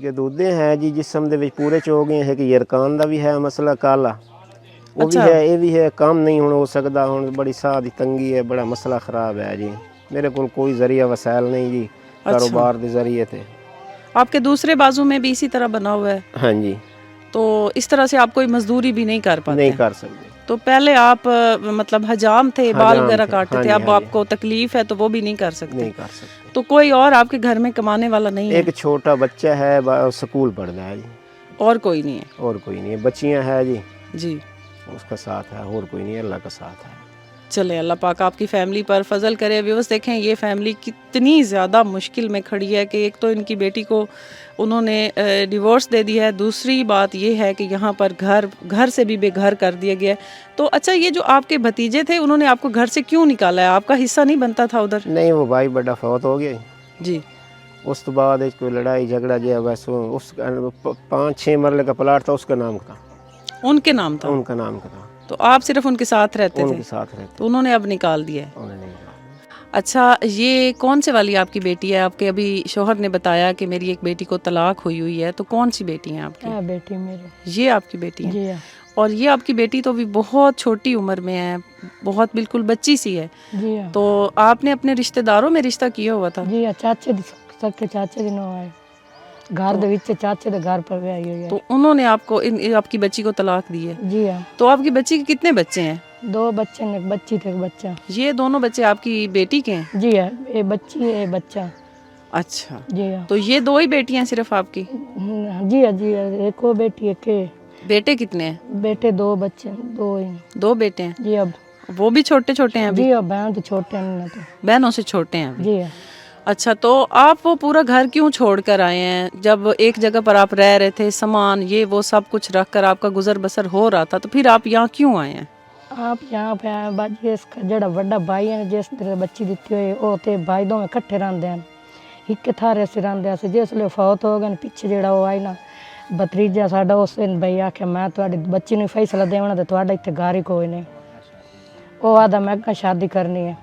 ਗਦੂਦੇ ਹੈ ਜੀ ਜਿਸਮ ਦੇ ਵਿੱਚ ਪੂਰੇ ਚ ਹੋ ਗਏ ਹੈ ਕਿ ਯਰਕਾਨ ਦਾ ਵੀ ਹੈ ਮਸਲਾ ਕਾਲਾ ਉਹ ਵੀ ਹੈ ਇਹ ਵੀ ਹੈ ਕੰਮ ਨਹੀਂ ਹੁਣ ਹੋ ਸਕਦਾ ਹੁਣ ਬੜੀ ਸਾਹ ਦੀ ਤੰਗੀ ਹੈ ਬੜਾ ਮਸਲਾ ਖਰਾਬ ਹੈ ਜੀ मेरे को कोई जरिया वसाइल नहीं जी कारोबार के जरिए थे। आपके दूसरे बाजू में भी इसी तरह बना हुआ है? हाँ जी। तो इस तरह से आप कोई मजदूरी भी नहीं कर पाते? नहीं कर सकते। तो पहले आप मतलब हजाम थे, बाल वगैरह काटते थे, अब हाँ आपको तकलीफ है तो वो भी नहीं कर सकते? नहीं कर सकते। तो कोई और आपके घर में कमाने वाला नहीं है? एक छोटा बच्चा है स्कूल पढ़ता है जी। और कोई नहीं है? और कोई नहीं है, बच्चियाँ है जी जी उसका साथ है और कोई नहीं है, अल्लाह का साथ है। चले अल्लाह पाक आपकी फ़ैमिली पर फजल करे। व्यूअर्स देखें ये फ़ैमिली कितनी ज़्यादा मुश्किल में खड़ी है कि एक तो इनकी बेटी को उन्होंने डिवोर्स दे दिया है, दूसरी बात ये है कि यहाँ पर घर से भी बेघर कर दिया गया है। तो अच्छा ये जो आपके भतीजे थे उन्होंने आपको घर से क्यों निकाला है? आपका हिस्सा नहीं बनता था उधर? नहीं वो भाई बड़ा फौत हो गया जी। उस तो बाद कोई लड़ाई झगड़ा जो बस उस 5-6 मरले का प्लाट था उसका नाम का उनके नाम था? उनका नाम का था। तो आप सिर्फ उनके साथ रहते थे? उनके साथ रहते। तो उन्होंने अब निकाल दिया है? उन्होंने नहीं निकाला। अच्छा ये कौन से वाली आपकी बेटी है? आपके अभी शोहर ने बताया कि मेरी एक बेटी को तलाक हुई है, तो कौन सी बेटी है आपकी? बेटी मेरी। ये आपकी बेटी है? जी। और ये आपकी बेटी तो भी बहुत छोटी उम्र में है, बहुत बिल्कुल बच्ची सी है। जी। तो आपने अपने रिश्तेदारों में रिश्ता किया हुआ था? जी चाचे सबके चाचे दिन आए घर दे विच चाचे दे घर पर आई हुई है। तो उन्होंने आपको आपकी बच्ची को तलाक दी है? जी हाँ। तो आपकी बच्ची के कितने बच्चे हैं? 2 बच्चे ने, एक बच्ची थे एक बच्चा। ये दोनों बच्चे आपकी बेटी के हैं? जी है, ये बच्ची है ये बच्चा। अच्छा जी हाँ। तो ये 2 ही बेटियां सिर्फ आपकी? जी है जी है, एक वो बेटी एक बेटे कितने हैं? बेटे 2 बच्चे 2 ही। 2 बेटे हैं? जी। अब वो भी छोटे छोटे हैं अभी? जी अब बहन तो छोटे हैं तो। बहनों से छोटे हैं अभी? जी है। अच्छा तो आप वो पूरा घर क्यों छोड़ कर आए हैं? जब एक जगह पर आप रह रहे थे, सामान ये वो सब कुछ रख कर आपका गुजर बसर हो रहा था, तो फिर आप यहाँ क्यों आए हैं? आप यहाँ पे आए बाजी इसका जड़ा बड़ा भाई है जिस तरह बच्ची दी हुई वो ते भाई दो में कट्ठे रहिंदे हैं एक थारे से रहिंदे से जिसले फौत हो गए पिछे जड़ा वो आई ना भतीजा साडा उस दिन भाई आखे मैं तुहाडी बच्ची नूं फैसला देवना ते तुहाडा इत्थे घर ही कोई नहीं वो आदा मैं कहा शादी करनी है।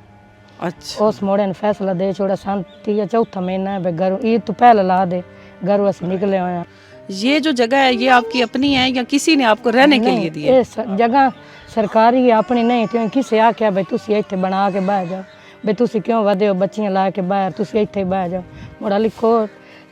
अच्छा। उस मोड़े ने फैसला दे छोड़ा शांति या 4था महीना है घर ईद तो पहले ला दे घर अस निकले हुए हैं। ये जो जगह है ये आपकी अपनी है या किसी ने आपको रहने के लिए दी है? ये जगह सरकारी है अपनी नहीं तो किसी आख्या भाई तुसी इत्थे बना के बह जाओ भाई तुसी क्यों वधे हो बच्चियां ला के बाहर तुसी इत्थे बह जाओ मोड़ा लिखो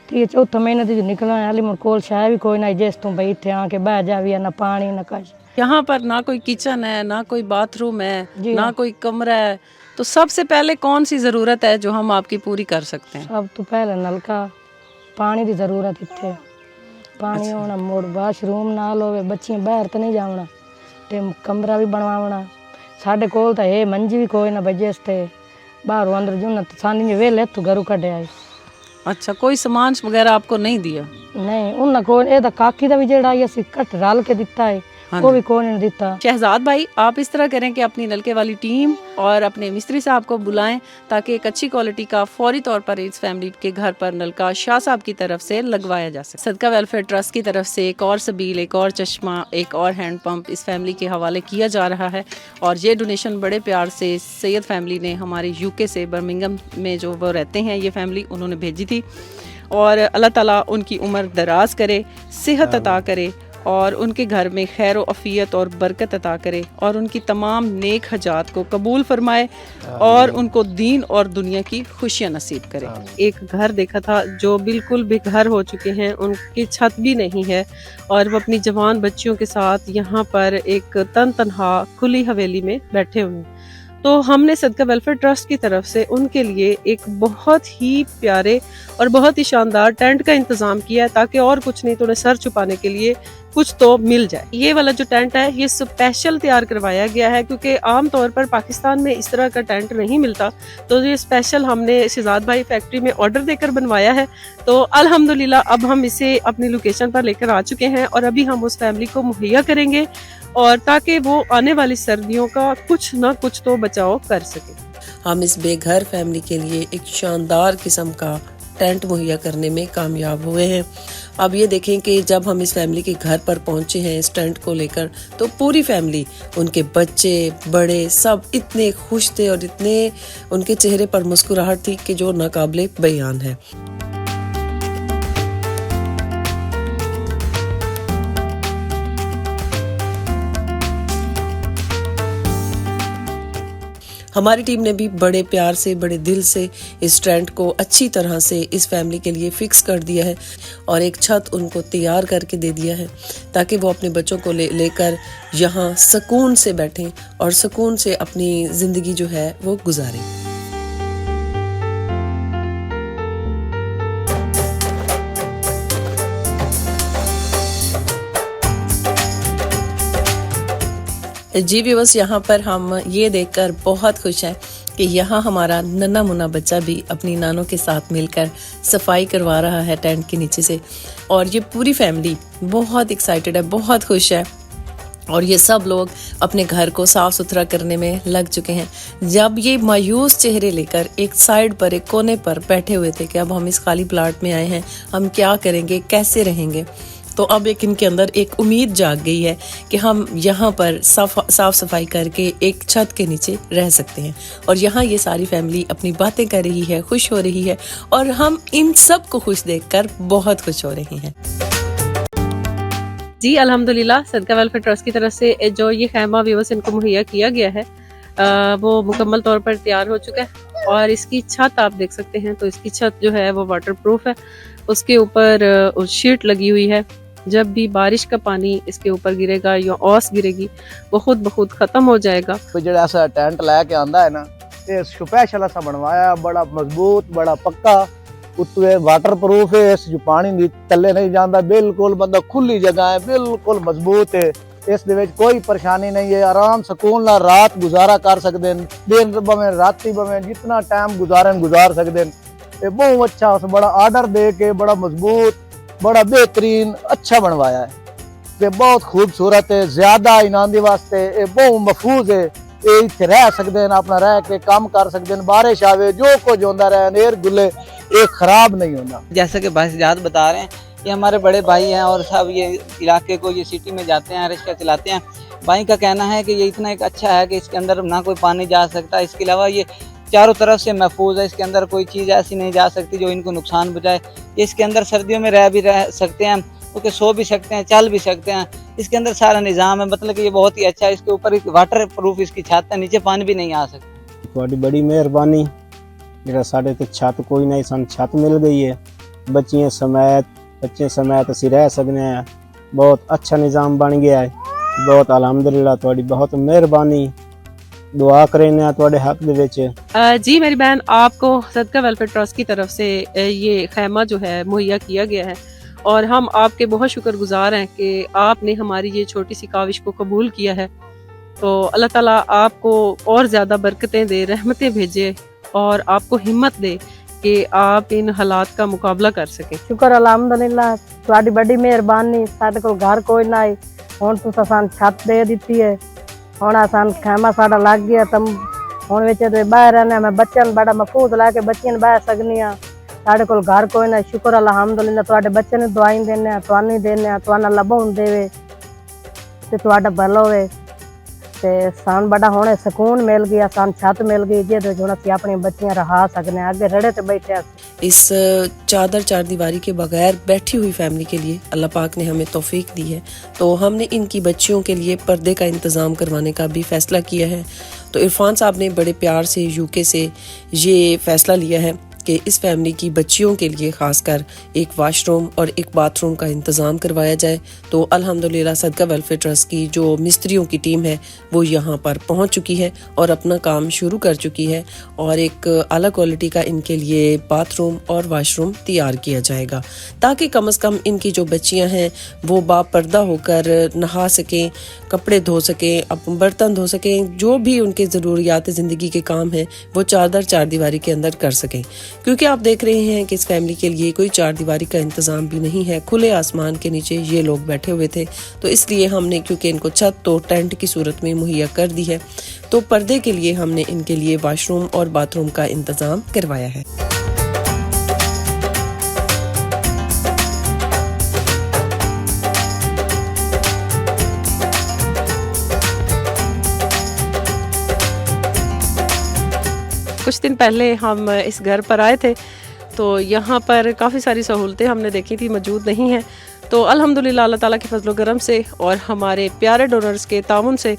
4था महीने दी निकलना हाली मोड़ कोल शायद भी कोई ना जिस तू भाई इत्थे आके बह जावी ना पानी ना कछ। यहाँ पर ना कोई किचन है ना कोई बाथरूम है ना हाँ। कोई कमरा है, तो सबसे पहले कौन सी ज़रूरत है जो हम आपकी पूरी कर सकते हैं? सब तो पहले नलका पानी की ज़रूरत इत्थे पानी होना मोड़ वाशरूम नाल होवे बच्चियां बाहर तो नहीं जावना ते कमरा भी बनवावना साडे कोल तो ये मंजी भी कोई ना बजे ते बाहर अंदर जुना तो सानी वेले तू घरों कढे आई। अच्छा कोई सामान वगैरह आपको नहीं दिया? नहीं उन्हें कोई ए काकी का भी जेड़ा असी कट रल के दिता है वो भी कोई नहीं दिता। शहजाद भाई आप इस तरह करें कि अपनी नलके वाली टीम और अपने मिस्त्री साहब को बुलाएं ताकि एक अच्छी क्वालिटी का फौरी तौर पर इस फैमिली के घर पर नलका शाह साहब की तरफ से लगवाया जा सके। सदका वेलफेयर ट्रस्ट की तरफ से एक और सबील, एक और चश्मा, एक और हैंड पंप इस फैमिली के हवाले किया जा रहा है और ये डोनेशन बड़े प्यार से सैयद फैमिली ने हमारे यूके से बर्मिंघम में जो वो रहते हैं ये फैमिली उन्होंने भेजी थी। और अल्लाह ताला उनकी उम्र दराज करे, सेहत अता करे और उनके घर में खैर व अफ़ियत और बरकत अता करे और उनकी तमाम नेक हजात को कबूल फरमाए और उनको दीन और दुनिया की खुशियाँ नसीब करे। एक घर देखा था जो बिल्कुल बेघर हो चुके हैं, उनकी छत भी नहीं है और वो अपनी जवान बच्चियों के साथ यहाँ पर एक तनहा खुली हवेली में बैठे हुए हैं। तो हमने सदका वेलफेयर ट्रस्ट की तरफ से उनके लिए एक बहुत ही प्यारे और बहुत ही शानदार टेंट का इंतज़ाम किया है ताकि और कुछ नहीं तो उन्हें सर छुपाने के लिए कुछ तो मिल जाए। ये वाला जो टेंट है ये स्पेशल तैयार करवाया गया है क्योंकि आम तौर पर पाकिस्तान में इस तरह का टेंट नहीं मिलता, तो ये स्पेशल हमने शहजाद भाई फैक्ट्री में ऑर्डर देकर बनवाया है। तो अल्हम्दुलिल्लाह अब हम इसे अपनी लोकेशन पर लेकर आ चुके हैं और अभी हम उस फैमिली को मुहैया करेंगे और ताकि वो आने वाली सर्दियों का कुछ ना कुछ तो बचाव कर सके। हम इस बेघर फैमिली के लिए एक शानदार किस्म का टेंट मुहैया करने में कामयाब हुए हैं। अब ये देखें कि जब हम इस फैमिली के घर पर पहुंचे हैं इस टेंट को लेकर, तो पूरी फैमिली, उनके बच्चे बड़े सब इतने खुश थे और इतने उनके चेहरे पर मुस्कुराहट थी कि जो नाकाबिले बयान है। हमारी टीम ने भी बड़े प्यार से, बड़े दिल से इस टेंट को अच्छी तरह से इस फैमिली के लिए फिक्स कर दिया है और एक छत उनको तैयार करके दे दिया है ताकि वो अपने बच्चों को लेकर यहाँ सुकून से बैठें और सुकून से अपनी ज़िंदगी जो है वो गुजारें। जी व्यूअर्स, यहाँ पर हम ये देखकर बहुत खुश हैं कि यहाँ हमारा नन्हा मुन्ना बच्चा भी अपनी नानों के साथ मिलकर सफाई करवा रहा है टेंट के नीचे से, और ये पूरी फैमिली बहुत एक्साइटेड है, बहुत खुश है और ये सब लोग अपने घर को साफ सुथरा करने में लग चुके हैं। जब ये मायूस चेहरे लेकर एक साइड पर, एक कोने पर बैठे हुए थे कि अब हम इस खाली प्लाट में आए हैं, हम क्या करेंगे, कैसे रहेंगे, तो अब एक इनके अंदर एक उम्मीद जाग गई है कि हम यहाँ पर साफ सफाई करके एक छत के नीचे रह सकते हैं। और यहाँ ये सारी फैमिली अपनी बातें कर रही है, खुश हो रही है और हम इन सब को खुश देखकर बहुत खुश हो रहे हैं। जी अल्हम्दुलिल्लाह, सदका वेलफेयर ट्रस्ट की तरफ से जो ये खैमा व्यूअर्स इनको मुहैया किया गया है वो मुकम्मल तौर पर तैयार हो चुका है और इसकी छत आप देख सकते हैं। तो इसकी छत जो है वो वाटर प्रूफ है, उसके ऊपर शीट लगी हुई है। जब भी बारिश का पानी इसके ऊपर गिरेगा या ओस गिरेगी वो खुद बखुद खत्म हो जाएगा। तो जो ऐसा टेंट लेके आंदा है ना, ये स्पेशल ऐसा बनवाया, बड़ा मजबूत, बड़ा पक्का, उत्ते वाटर प्रूफ है, इस जो पानी थल्ले नहीं जाता, बिल्कुल बंदा खुली जगह है, बिल्कुल मजबूत है, इस दे विच कोई परेशानी नहीं है, आराम सुकून नाल रात गुजारा कर सकते हैं, दिन बवें राती बवें जितना टाइम गुजार सकते हैं। ये बहुत अच्छा, उस बड़ा आर्डर दे के बड़ा मजबूत, बड़ा बेहतरीन अच्छा बनवाया है, ये बहुत खूबसूरत है, ज्यादा इनाम वास्ते ये बहुत महफूज है, ये इत्थे रह सकते हैं, अपना रह के काम कर सकते हैं, बारिश आवे जो कुछ होता रहे, नेर गुले ये खराब नहीं होना। जैसा कि भाईजान बता रहे हैं, ये हमारे बड़े भाई हैं और सब ये इलाके को, ये सिटी में जाते हैं, रिक्शा चलाते हैं। भाई का कहना है कि ये इतना एक अच्छा है कि इसके अंदर ना कोई पानी जा सकता, इसके अलावा ये चारों तरफ से महफूज है, इसके अंदर कोई चीज़ ऐसी नहीं जा सकती जो इनको नुकसान पहुंचाए। इसके अंदर सर्दियों में रह सकते हैं, क्योंकि सो भी सकते हैं, चल भी सकते हैं, इसके अंदर सारा निज़ाम है, मतलब कि ये बहुत ही अच्छा है। इसके ऊपर एक वाटर प्रूफ इसकी छत है, नीचे पानी भी नहीं आ सकता। ਤੁਹਾਡੀ बड़ी मेहरबानी, ਜਿਹੜਾ ਸਾਡੇ ਤੇ ਛੱਤ ਕੋਈ ਨਹੀਂ, ਸਾਨੂੰ ਛੱਤ ਮਿਲ ਗਈ ਹੈ, ਬੱਚੇ ਸਮੇਤ ਅਸੀਂ ਰਹਿ ਸਕਦੇ ਹਾਂ, ਬਹੁਤ ਅੱਛਾ ਨਿਜ਼ਾਮ ਬਣ ਗਿਆ ਹੈ, ਬਹੁਤ ਅਲਹਮਦੁਲਿल्लाह ਤੁਹਾਡੀ ਬਹੁਤ ਮਿਹਰਬਾਨੀ, दुआ करें ਤੁਹਾਡੇ हक ਦੇ ਵਿੱਚ। जी मेरी बहन, आपको सदका वेलफेयर ट्रस्ट की तरफ से ये खैमा जो है मुहैया किया गया है और हम आपके बहुत शुक्रगुजार हैं कि आपने हमारी ये छोटी सी काविश को कबूल किया है। तो अल्लाह ताला आपको और ज़्यादा बरकतें दे, रहमतें भेजे और आपको हिम्मत दे कि आप इन हालात का मुकाबला कर सकें। शुक्र अल्हम्दुलिल्लाह, ਤੁਹਾਡੀ बड़ी मेहरबानी, ਸਾਡੇ ਕੋਲ घर कोई ना है, ਹੁਣ ਤੁਸੀਂ ਸਾਨੂੰ ਛੱਤ ਦੇ ਦਿੱਤੀ है, ਹੁਣ ਆਸਾਨ ਖੈਮਾ ਸਾਡਾ ਲੱਗ ਗਿਆ, ਤਮ ਹੁਣ ਵਿੱਚ ਤੇ ਬਾਹਰ ਰਹਿਣਾ, ਮੈਂ ਬੱਚਿਆਂ ਨੂੰ ਬੜਾ ਮਹਿਫੂਜ਼ ਲਾ ਕੇ ਬੱਚਿਆਂ ਨੂੰ ਬਾਹਰ ਸਕਨੀ ਆ, ਸਾਡੇ ਕੋਲ ਘਰ ਕੋਈ ਨਾ। ਸ਼ੁਕਰ ਅਲਹਮਦੁਲਿਲਾ, ਤੁਹਾਡੇ ਬੱਚੇ ਨੂੰ ਦੁਆਈ ਦਿੰਦੇ ਆ, ਤੁਹਾਨੂੰ ਦਿੰਦੇ ਆ, ਤੁਹਾਨੂੰ ਅੱਲਾਹ ਬਹੁਤ ਦੇਵੇ ਤੇ ਤੁਹਾਡਾ ਭਲਾ ਹੋਵੇ ਤੇ ਸਾਨੂੰ ਬੜਾ ਹੁਣ ਸਕੂਨ ਮਿਲ ਗਿਆ, ਸਾਨੂੰ ਛੱਤ ਮਿਲ ਗਈ ਜਿਹਦੇ ਵਿੱਚ ਹੁਣ ਅਸੀਂ ਆਪਣੀਆਂ ਬੱਚੀਆਂ ਰਹਾ ਸਕਨੇ ਆ, ਅੱਗੇ ਰੜੇ ਤੇ ਬੈਠੇ। इस चादर चार दीवारी के बगैर बैठी हुई फैमिली के लिए अल्लाह पाक ने हमें तौफीक दी है, तो हमने इनकी बच्चियों के लिए पर्दे का इंतज़ाम करवाने का भी फ़ैसला किया है। तो इरफान साहब ने बड़े प्यार से यूके से ये फ़ैसला लिया है कि इस फैमिली की बच्चियों के लिए ख़ासकर एक वाशरूम और एक बाथरूम का इंतज़ाम करवाया जाए। तो अल्हम्दुलिल्लाह सदका वेलफेयर ट्रस्ट की जो मिस्त्रियों की टीम है वो यहाँ पर पहुँच चुकी है और अपना काम शुरू कर चुकी है और एक आला क्वालिटी का इनके लिए बाथरूम और वाशरूम तैयार किया जाएगा, ताकि कम से कम इनकी जो बच्चियाँ हैं वो बापर्दा होकर नहा सकें, कपड़े धो सकें, बर्तन धो सकें, जो भी उनके ज़रूरियात ज़िंदगी के काम हैं वो चादर चार दीवारी के अंदर कर सकें। क्योंकि आप देख रहे हैं कि इस फैमिली के लिए कोई चार दीवारी का इंतज़ाम भी नहीं है, खुले आसमान के नीचे ये लोग बैठे हुए थे। तो इसलिए हमने, क्योंकि इनको छत तो टेंट की सूरत में मुहैया कर दी है, तो पर्दे के लिए हमने इनके लिए वाशरूम और बाथरूम का इंतज़ाम करवाया है। कुछ दिन पहले हम इस घर पर आए थे, तो यहाँ पर काफ़ी सारी सहूलतें हमने देखी थी मौजूद नहीं हैं। तो अल्हम्दुलिल्लाह अल्लाह ताला के फजल करम से और हमारे प्यारे डोनर्स के ताउन से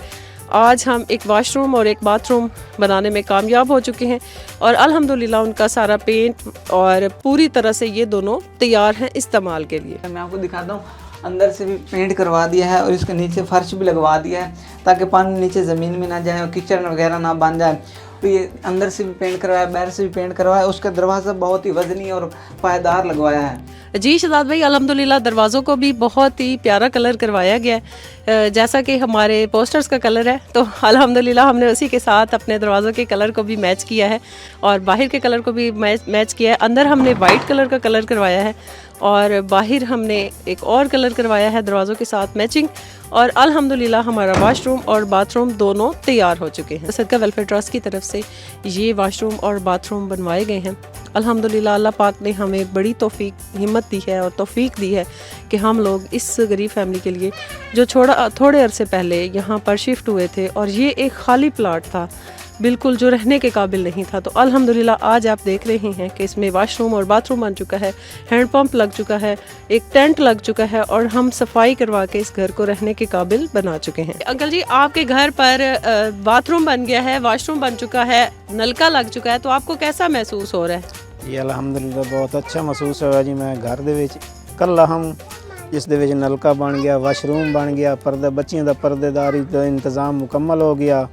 आज हम एक वाशरूम और एक बाथरूम बनाने में कामयाब हो चुके हैं और अल्हम्दुलिल्लाह उनका सारा पेंट और पूरी तरह से ये दोनों तैयार हैं इस्तेमाल के लिए। मैं आपको दिखाता हूँ, अंदर से भी पेंट करवा दिया है और इसके नीचे फर्श भी लगवा दिया है ताकि पानी नीचे ज़मीन में ना जाए और किचन वगैरह ना बन जाए। तो ये अंदर से भी पेंट करवाया, बाहर से भी पेंट करवाया। उसका दरवाज़ा बहुत ही वजनी और पायदार लगवाया है। जी शहजाद भाई, अल्हम्दुलिल्लाह दरवाज़ों को भी बहुत ही प्यारा कलर करवाया गया है, जैसा कि हमारे पोस्टर्स का कलर है। तो अल्हम्दुलिल्लाह हमने उसी के साथ अपने दरवाज़ों के कलर को भी मैच किया है और बाहर के कलर को भी मैच किया है। अंदर हमने वाइट कलर का कलर करवाया है और बाहर हमने एक और कलर करवाया है दरवाज़ों के साथ मैचिंग। और अल्हम्दुलिल्लाह हमारा वाशरूम और बाथरूम दोनों तैयार हो चुके हैं। सदका वेलफेयर ट्रस्ट की तरफ से ये वाशरूम और बाथरूम बनवाए गए हैं। अल्हम्दुलिल्लाह अल्लाह पाक ने हमें बड़ी तौफीक हिम्मत दी है और तौफीक दी है कि हम लोग इस गरीब फैमिली के लिए जो थोड़े अरसे पहले यहाँ पर शिफ्ट हुए थे और ये एक खाली प्लाट था, बिल्कुल जो रहने के काबिल नहीं था, तो अल्हम्दुलिल्लाह आज आप देख रहे हैं कि इसमें वाशरूम और बाथरूम बन चुका है, हैंड पंप लग चुका है, एक टेंट लग चुका है और हम सफाई करवा के इस घर को रहने के काबिल बना चुके हैं। अंकल जी, आपके घर पर बाथरूम बन गया है, वाशरूम बन चुका है, नलका लग चुका है, तो आपको कैसा महसूस हो रहा है? ये अल्हम्दुलिल्लाह बहुत अच्छा महसूस होया जी। मैं घर ਦੇ ਵਿੱਚ ਕੱਲਾ ਹਮ ਜਿਸ ਦੇ ਵਿੱਚ ਨਲਕਾ ਬਣ ਗਿਆ, ਵਾਸ਼ਰੂਮ ਬਣ ਗਿਆ, ਪਰਦਾ ਬੱਚਿਆਂ ਦਾ ਪਰਦੇਦਾਰੀ ਦਾ ਇੰਤਜ਼ਾਮ ਮੁਕੰਮਲ ਹੋ ਗਿਆ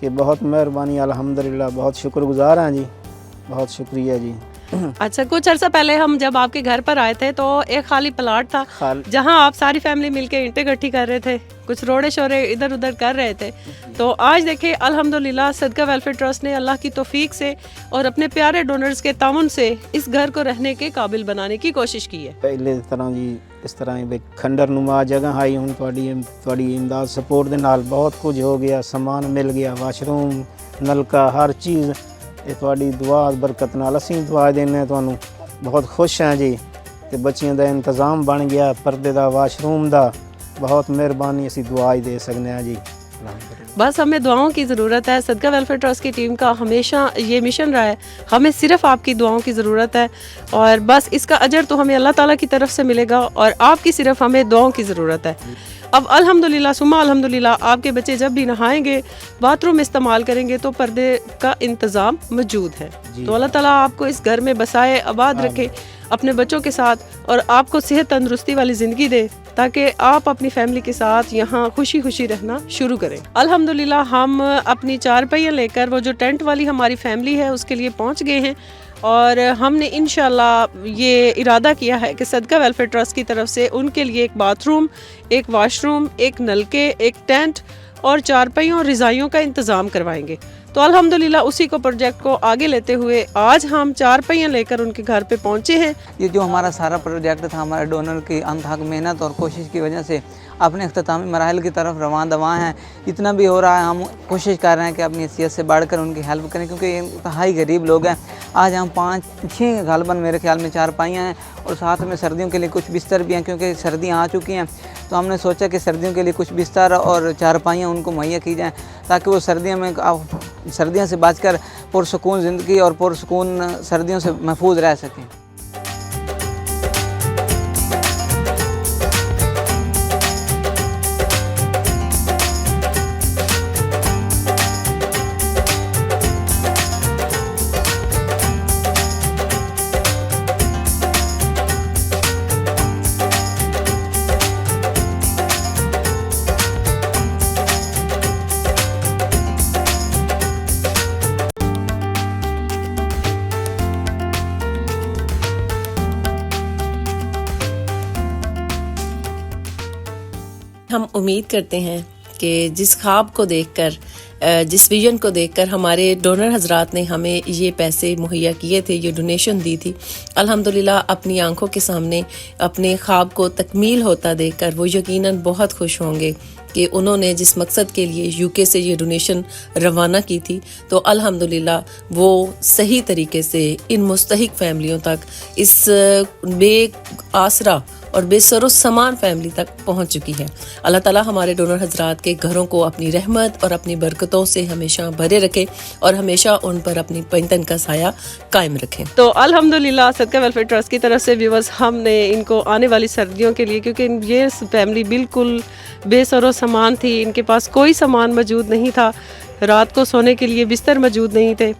कि बहुत मेहरबानी अल्हम्दुलिल्लाह, बहुत शुक्रगुजार हैं जी, बहुत शुक्रिया जी। अच्छा, कुछ अर्सा पहले हम जब आपके घर पर आए थे तो एक खाली प्लाट था जहां आप सारी फैमिली मिलके ईंटें इकट्ठी कर रहे थे, कुछ रोड़े शोरे इधर उधर कर रहे थे। तो आज देखिए अल्हम्दुलिल्लाह सदका वेलफेयर ट्रस्ट ने अल्लाह की तौफीक से और अपने प्यारे डोनर्स के ताउन से इस घर को रहने के काबिल बनाने की कोशिश की है। पहले तरह जी इस तरह ही खंडर नुमा जगह आई, हुण तुहाडी इमदाद सपोर्ट दे नाल बहुत कुछ हो गया, समान मिल गया, वाशरूम, नलका, हर चीज़ ਇਹ ਤੁਹਾਡੀ ਦੁਆ ਬਰਕਤ ਨਾਲ ਅਸੀਂ ਦੁਆ ਦਿੰਦੇ ਹਾਂ ਤੁਹਾਨੂੰ। ਬਹੁਤ ਖੁਸ਼ ਹਾਂ ਜੀ ਤੇ ਬੱਚਿਆਂ ਦਾ ਇੰਤਜ਼ਾਮ ਬਣ ਗਿਆ, ਪਰਦੇ ਦਾ, ਵਾਸ਼ਰੂਮ ਦਾ, बहुत मेहरबानी ਅਸੀਂ दुआ ही दे सकते हैं जी। बस हमें दुआओं की ज़रूरत है। सदका वेलफेयर ट्रस्ट की टीम का हमेशा ये मिशन रहा है, हमें सिर्फ आपकी दुआओं की ज़रूरत है और बस इसका अजर तो हमें अल्लाह ताला की तरफ से मिलेगा और आपकी सिर्फ हमें दुआओं की ज़रूरत है। अब अल्हम्दुलिल्लाह सुम्मा अल्हम्दुलिल्लाह आपके बच्चे जब भी नहाएंगे, बाथरूम इस्तेमाल करेंगे तो पर्दे का इंतज़ाम मौजूद है। तो अल्लाह ताला आपको इस घर में बसाए, आबाद रखे अपने बच्चों के साथ और आपको सेहत तंदुरुस्ती वाली ज़िंदगी दे ताकि आप अपनी फैमिली के साथ यहाँ खुशी खुशी रहना शुरू करें। अल्हम्दुलिल्लाह हम अपनी चारपाइयाँ लेकर वो जो टेंट वाली हमारी फैमिली है उसके लिए पहुँच गए हैं और हमने इंशाल्लाह ये इरादा किया है कि सदका वेलफेयर ट्रस्ट की तरफ से उनके लिए एक बाथरूम, एक वाशरूम, एक नलके, एक टेंट और चारपाइयों और रज़ाइयों का इंतज़ाम करवाएंगे। तो अल्हम्दुलिल्लाह उसी को प्रोजेक्ट को आगे लेते हुए आज हम चारपाइयाँ लेकर उनके घर पे पहुँचे हैं। ये जो हमारा सारा प्रोजेक्ट था, हमारे डोनर की अनथक मेहनत और कोशिश की वजह से अपने अख्तामी मराहल की तरफ रवां दवा हैं। इतना भी हो रहा है, हम कोशिश कर रहे हैं कि अपनी हैसियत से बढ़कर उनकी हेल्प करें क्योंकि ये इंतहाई गरीब लोग हैं। आज हम 5-6 गालबन मेरे ख्याल में चारपाइयाँ हैं और साथ में सर्दियों के लिए कुछ बिस्तर भी हैं क्योंकि सर्दियाँ आ चुकी हैं। तो हमने सोचा कि सर्दियों के लिए कुछ बिस्तर और चारपाइयाँ उनको मुहैया की जाएँ ताकि वो सर्दियों से बचकर पुरसुकून ज़िंदगी और पुरसुकून सर्दियों से महफूज रह सकें। हम उम्मीद करते हैं कि जिस ख्वाब को देखकर, जिस विजन को देखकर हमारे डोनर हजरात ने हमें ये पैसे मुहैया किए थे, ये डोनेशन दी थी, अल्हम्दुलिल्लाह अपनी आंखों के सामने अपने ख्वाब को तकमील होता देखकर वो यकीनन बहुत खुश होंगे कि उन्होंने जिस मकसद के लिए यूके से ये डोनेशन रवाना की थी तो अल्हम्दुलिल्लाह वो सही तरीके से इन मुस्तहिक फैमिलियों तक इस बे आसरा और बेसरो सामान फैमिली तक पहुंच चुकी है। अल्लाह ताला हमारे डोनर हजरात के घरों को अपनी रहमत और अपनी बरकतों से हमेशा भरे रखे और हमेशा उन पर अपनी पैंतन का साया कायम रखे। तो अल्हम्दुलिल्लाह सदका वेलफेयर ट्रस्ट की तरफ से व्यूअर्स हमने इनको आने वाली सर्दियों के लिए, क्योंकि ये फैमिली बिल्कुल बेसरो सामान थी, इनके पास कोई सामान मौजूद नहीं था, रात को सोने के लिए बिस्तर मौजूद नहीं थे,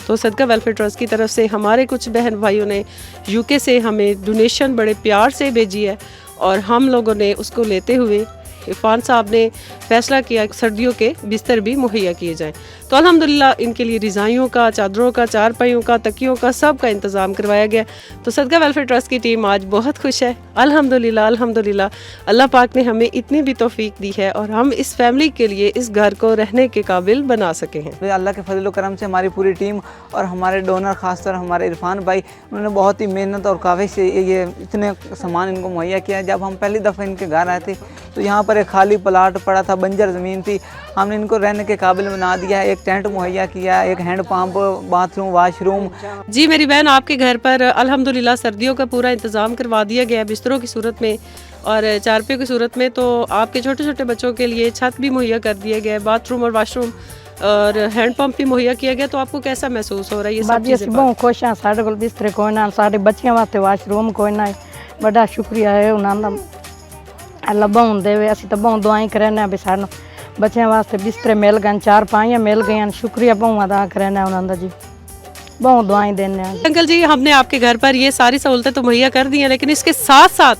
तो सदका वेलफेयर ट्रस्ट की तरफ से हमारे कुछ बहन भाइयों ने यूके से हमें डोनेशन बड़े प्यार से भेजी है और हम लोगों ने उसको लेते हुए इरफान साहब ने फैसला किया कि सर्दियों के बिस्तर भी मुहैया किए जाएं। तो अल्हम्दुलिल्लाह इनके लिए रिज़ाइयों का, चादरों का, चारपाइयों का, तकियों का, सब का इंतज़ाम करवाया गया। तो सदका वेलफेयर ट्रस्ट की टीम आज बहुत खुश है। अल्हम्दुलिल्लाह अल्हम्दुलिल्लाह अल्लाह पाक ने हमें इतनी भी तौफीक दी है और हम इस फैमिली के लिए इस घर को रहने के काबिल बना सके हैं। तो अल्लाह के फजल करम से हमारी पूरी टीम और हमारे डोनर खासतौर हमारे इरफान भाई, उन्होंने बहुत ही मेहनत और काविश से ये इतने सामान इनको मुहैया किया। जब हम पहली दफ़ा इनके घर आए थे तो यहाँ पर एक खाली प्लाट पड़ा था, बंजर ज़मीन थी, हमने इनको रहने के काबिल बना दिया है। एक टेंट मुहैया किया, एक हैंड पंप, बाथरूम, वाशरूम। जी मेरी बहन, आपके घर पर अल्हम्दुलिल्लाह सर्दियों का पूरा इंतज़ाम करवा दिया गया है बिस्तरों की सूरत में और चारपाई की सूरत में। तो आपके छोटे छोटे बच्चों के लिए छत भी मुहैया कर दिया गया है, बाथरूम और वाशरूम और हैंड पंप भी मुहैया किया गया। तो आपको कैसा महसूस हो रहा है ये सब चीज़ें? बहुत खुश हैं, साढ़े को बिस्तरे कोई ना, साढ़े बच्चों वास्ते वाशरूम कोई ना, बड़ा शुक्रिया है उन्होंने। अल्लाह बहुत देवे, असी तो बहुत दुआएं करने भी सानू बच्चों वास्ते बिस्तरे मिल गए, चारपाइयां मिल गई, शुक्रिया बहुत अदा करना उन्होंने जी, बहुत दुआएं देने। अंकल जी, हमने आपके घर पर ये सारी सहूलतें तो मुहैया कर दी हैं, लेकिन इसके साथ साथ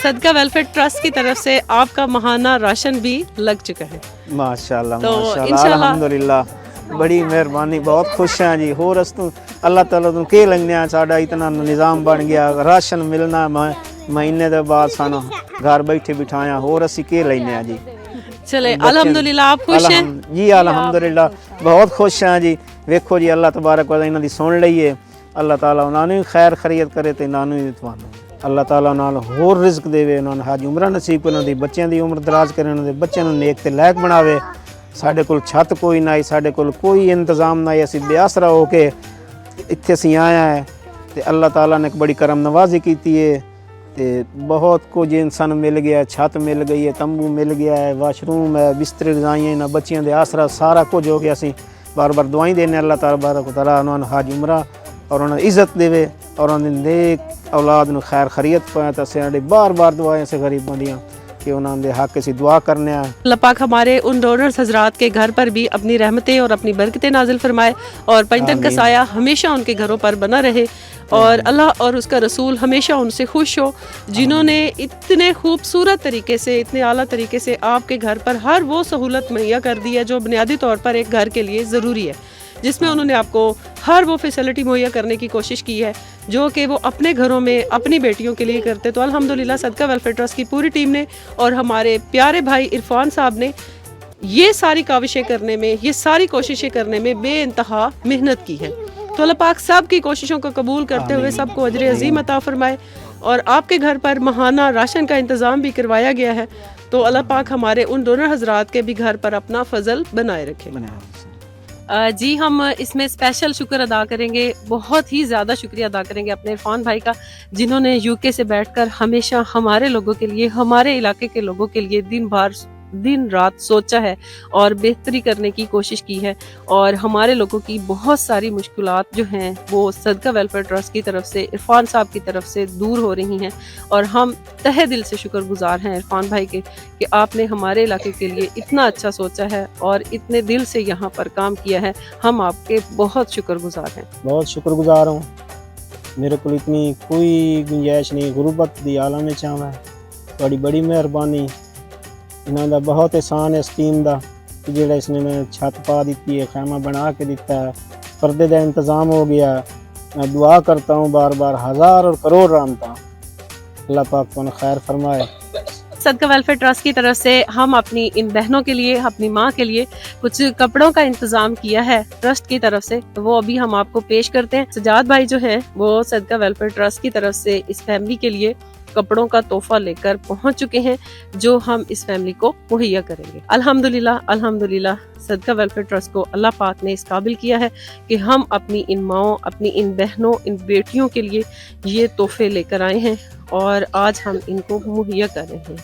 सदका वेलफेयर ट्रस्ट की तरफ से आपका महाना राशन भी लग चुका है। माशाल्लाह तो माशाल्लाह इंशाल्लाह अल्हम्दुलिल्लाह बड़ी मेहरबानी, बहुत खुश हैं जी। होर अस तू अल्लाह ताला तू के लगने साडा इतना निज़ाम बन गया, राशन मिलना महीने दे बाद सानू घर बैठे बिठाया, होर असी के लेने जी। चले अल्हम्दुलिल्लाह आप खुश हैं जी? अल्हम्दुलिल्लाह बहुत खुश हैं जी। वेखो जी अल्लाह तबारक व तआला इन्हां दी सुन लईए, अल्लाह ताला उन्हां नूं खैर खैरियत करे ते इन्हां नूं तुहानूं अल्लाह ताला उन्हां नूं होर रिज़्क देवे, उन्हां नूं हज उमरा नसीब करे, उन्हां दी बच्चों दी उम्र दराज करे, उन्हां दे बच्चों नूं नेक ते लायक बनावे। साडे कोल छत कोई ना, साडे कोल कोई इंतज़ाम ना, असीं बेआसरा हो के इत्थे असीं आया है ते अल्लाह ताला ने एक बड़ी करम नवाजी कीती है ते बहुत कुछ इंसान मिल गया, छत मिल गई है, तंबू मिल गया है, वाशरूम है, बिस्तर रजाइयां, इन्हां बच्चियां दे आसरा सारा कुछ हो गया। असीं बार बार दुआई देने अल्लाह तबारक व तआला उन्हां नूं हज उमरा और उन्हां इज़्ज़त देवे और उन्हां दी नेक औलाद नूं खैर खैरियत पाए। तो साडी बार बार दुआएं से गरीबां दियां कि उन्हां दे हक असीं दुआ करने आ। अल्लाह पाक हमारे उन डोनर्स हजरात के घर पर भी अपनी रहमतें और अपनी बरकतें नाजिल फरमाए और पंजतन का साया हमेशा उनके घरों पर बना रहे और अल्लाह और उसका रसूल हमेशा उनसे खुश हो, जिन्होंने इतने खूबसूरत तरीके से, इतने आला तरीके से आपके घर पर हर वो सहूलत मुहैया कर दी है जो बुनियादी तौर पर एक घर के लिए ज़रूरी है, जिसमें उन्होंने आपको हर वो फैसिलिटी मुहैया करने की कोशिश की है जो कि वो अपने घरों में अपनी बेटियों के लिए करते। तो अल्हम्दुलिल्लाह सदका वेलफेयर ट्रस्ट की पूरी टीम ने और हमारे प्यारे भाई इरफान साहब ने ये सारी काविशें करने में, ये सारी कोशिशें करने में बेइंतहा मेहनत की है। तो अल्लाह पाक सब की कोशिशों को कबूल करते हुए सबको अजर अजीम अता फरमाए और आपके घर पर महाना राशन का इंतज़ाम भी करवाया गया है। तो अल्लाह पाक हमारे उन डोनर हजरात के भी घर पर अपना फजल बनाए रखे। जी हम इसमें स्पेशल शुक्र अदा करेंगे, बहुत ही ज़्यादा शुक्रिया अदा करेंगे अपने इरफान भाई का, जिन्होंने यूके से बैठकर हमेशा हमारे लोगों के लिए, हमारे इलाके के लोगों के लिए दिन रात सोचा है और बेहतरी करने की कोशिश की है और हमारे लोगों की बहुत सारी मुश्किलात जो हैं वो सदका वेलफेयर ट्रस्ट की तरफ से, इरफान साहब की तरफ से दूर हो रही हैं और हम तहे दिल से शुक्रगुजार हैं इरफान भाई के कि आपने हमारे इलाके के लिए इतना अच्छा सोचा है और इतने दिल से यहाँ पर काम किया है। हम आपके बहुत शुक्रगुजार हैं। बहुत शुक्रगुजार हूँ। मेरे को इतनी कोई गुंजाइश नहीं, गुरबत दी आलम में चाहवा है, बड़ी मेहरबानी, इन्हों का बहुत एहसान है इस टीम का कि जेड़ा इसने मैं छत पा दी है, खैमा बना के दिता है, पर्दे का इंतज़ाम हो गया। मैं दुआ करता हूँ बार बार, हज़ार और करोड़ रामता, अल्लाह पाक को खैर फरमाए। सदका वेलफेयर ट्रस्ट की तरफ से हम अपनी इन बहनों के लिए, अपनी माँ के लिए कुछ कपड़ों का इंतजाम किया है ट्रस्ट की तरफ से, तो वो अभी हम आपको पेश करते हैं। सजाद भाई जो है वो सदका वेलफेयर ट्रस्ट की तरफ से इस फैमिली के लिए कपड़ों का तोहफा लेकर पहुंच चुके हैं जो हम इस फैमिली को मुहैया करेंगे। अल्हम्दुलिल्लाह सदका वेलफेयर ट्रस्ट को अल्लाह पाक ने इस काबिल किया है कि हम अपनी इन माओं, अपनी इन बहनों, इन बेटियों के लिए ये तोहफे लेकर आए हैं और आज हम इनको मुहैया कर रहे हैं।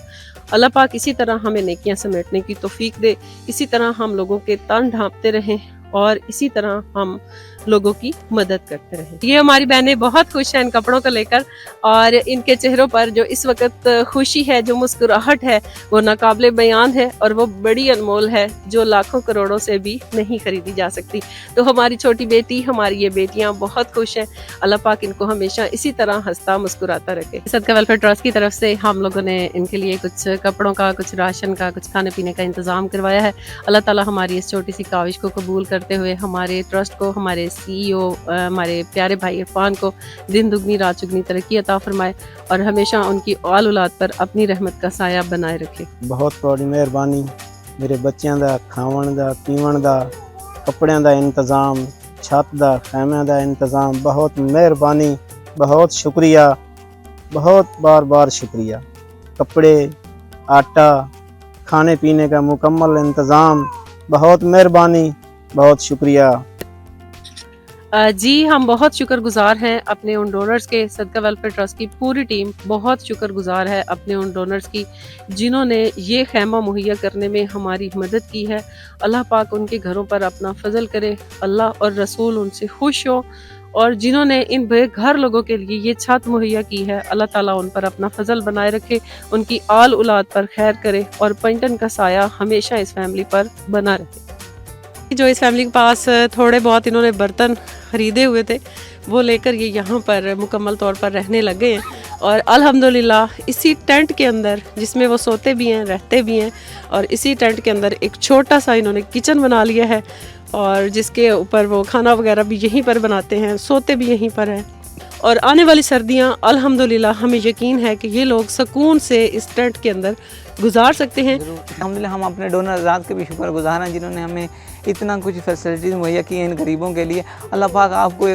अल्लाह पाक इसी तरह हमें नेकियां समेटने की तौफीक दे, इसी तरह हम लोगों के तन ढांपते रहें और इसी तरह हम लोगों की मदद करते रहें। ये हमारी बहनें बहुत खुश हैं इन कपड़ों को लेकर और इनके चेहरों पर जो इस वक्त खुशी है, जो मुस्कुराहट है, वो नाकाबिले बयान है और वो बड़ी अनमोल है जो लाखों करोड़ों से भी नहीं खरीदी जा सकती। तो हमारी छोटी बेटी, हमारी ये बेटियां बहुत खुश हैं। अल्लाह पाक इनको हमेशा इसी तरह हंसता मुस्कुराता रखे। सदका वेलफेयर ट्रस्ट की तरफ से हम लोगों ने इनके लिए कुछ कपड़ों का, कुछ राशन का, कुछ खाने पीने का इंतज़ाम करवाया है। अल्लाह ताला हमारी इस छोटी सी काविश को कबूल करते हुए हमारे ट्रस्ट को, हमारे CEO हमारे प्यारे भाई इरफान को दिन दुगनी रात चुगनी तरक्की अता फरमाए और हमेशा उनकी औल औलाद पर अपनी रहमत का साया बनाए रखे। बहुत बड़ी मेहरबानी। मेरे बच्चों का खावन का, पीवन का, कपड़ों का इंतज़ाम, छत का, खैमों का इंतज़ाम, बहुत मेहरबानी, बहुत शुक्रिया, बहुत बार बार शुक्रिया। कपड़े, आटा, खाने पीने का मुकम्मल इंतज़ाम, बहुत मेहरबानी, बहुत शुक्रिया। जी हम बहुत शुक्रगुजार हैं अपने उन डोनर्स के। सदका वेलफेयर ट्रस्ट की पूरी टीम बहुत शुक्रगुजार है अपने उन डोनर्स की जिन्होंने ये खैमा मुहैया करने में हमारी मदद की है। अल्लाह पाक उनके घरों पर अपना फजल करे, अल्लाह और रसूल उनसे खुश हो और जिन्होंने इन बेघर लोगों के लिए ये छत मुहैया की है, अल्लाह ताला उन पर अपना फजल बनाए रखे, उनकी आल औलाद पर खैर करे और पैंटन का साया हमेशा इस फैमिली पर बना रहे। जो इस फैमिली के पास थोड़े बहुत इन्होंने बर्तन ख़रीदे हुए थे वो लेकर ये यहाँ पर मुकम्मल तौर पर रहने लगे हैं और अल्हम्दुलिल्लाह इसी टेंट के अंदर जिसमें वो सोते भी हैं, रहते भी हैं और इसी टेंट के अंदर एक छोटा सा इन्होंने किचन बना लिया है और जिसके ऊपर वो खाना वगैरह भी यहीं पर बनाते हैं, सोते भी यहीं पर हैं। और आने वाली सर्दियाँ अल्हम्दुलिल्लाह हमें यकीन है कि ये लोग सुकून से इस टेंट के अंदर गुजार सकते हैं। अल्हम्दुलिल्लाह हम अपने डोनर आज़ाद के भी शुक्रगुजार हैं जिन्होंने हमें इतना कुछ फैसिलिटीज़ मुहैया की हैं इन गरीबों के लिए। अल्लाह पाक आपको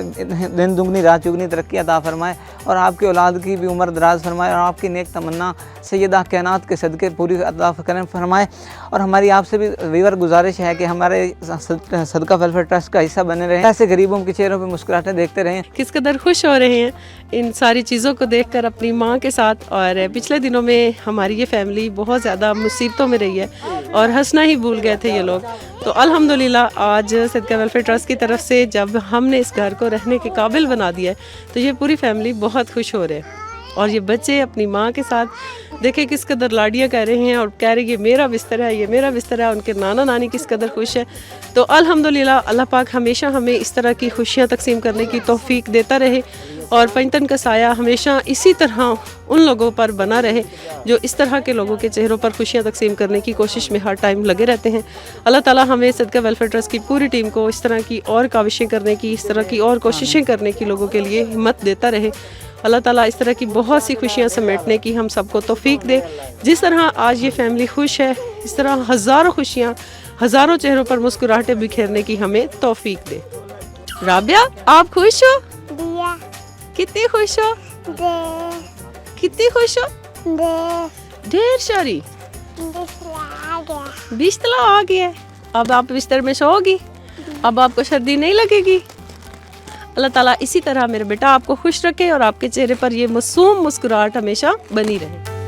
दिन दुगनी रात चुगनी तरक्की अता फरमाए और आपकी औलाद की भी उम्र दराज फरमाए और आपकी नेक तमन्ना सैयदा कायनात के सदक़े पूरी अता फरमाए। और हमारी आपसे भी वीवर गुजारिश है कि हमारे सदका वेलफेयर ट्रस्ट का हिस्सा बने रहें, ऐसे गरीबों के चेहरों पर मुस्कुराहटें देखते रहें। किस कदर खुश हो रहे हैं इन सारी चीज़ों को देखकर अपनी माँ के साथ। और पिछले दिनों में हमारी ये फैमिली बहुत ज़्यादा मुसीबतों में रही है और हंसना ही भूल गए थे ये लोग। तो अल्हम्दुलिल्लाह आज सदका वेलफेयर ट्रस्ट की तरफ से जब हमने इस घर को रहने के काबिल बना दिया है तो ये पूरी फैमिली बहुत खुश हो रहे हैं। और ये बच्चे अपनी माँ के साथ देखे किस कदर लाडियाँ कर रहे हैं और कह रहे हैं ये मेरा बिस्तर है, ये मेरा बिस्तर है। उनके नाना नानी किस कदर खुश है। तो अल्हम्दुलिल्लाह अल्लाह पाक हमेशा हमें इस तरह की खुशियाँ तकसीम करने की तौफीक देता रहे और पैंतन का साया हमेशा इसी तरह उन लोगों पर बना रहे जो इस तरह के लोगों के चेहरों पर खुशियाँ तकसीम करने की कोशिश में हर टाइम लगे रहते हैं। अल्लाह ताला हमें सदका वेलफेयर ट्रस्ट की पूरी टीम को इस तरह की और काविशें करने की, इस तरह की और कोशिशें करने की लोगों के लिए हिम्मत देता रहे। अल्लाह ताला इस तरह की बहुत सी खुशियाँ समेटने की हम सबको तौफीक दे। जिस तरह आज ये फैमिली खुश है इस तरह हज़ारों खुशियाँ, हज़ारों चेहरों पर मुस्कुराहटें बिखेरने की हमें तौफीक दे। राबिया आप खुश हो? कितनी खुश हो? कितनी खुश हो? ढेर सारी। बिस्तर आ गया, अब आप बिस्तर में सोओगी, अब आपको सर्दी नहीं लगेगी। अल्लाह ताला इसी तरह मेरे बेटा आपको खुश रखे और आपके चेहरे पर ये मासूम मुस्कुराहट हमेशा बनी रहे।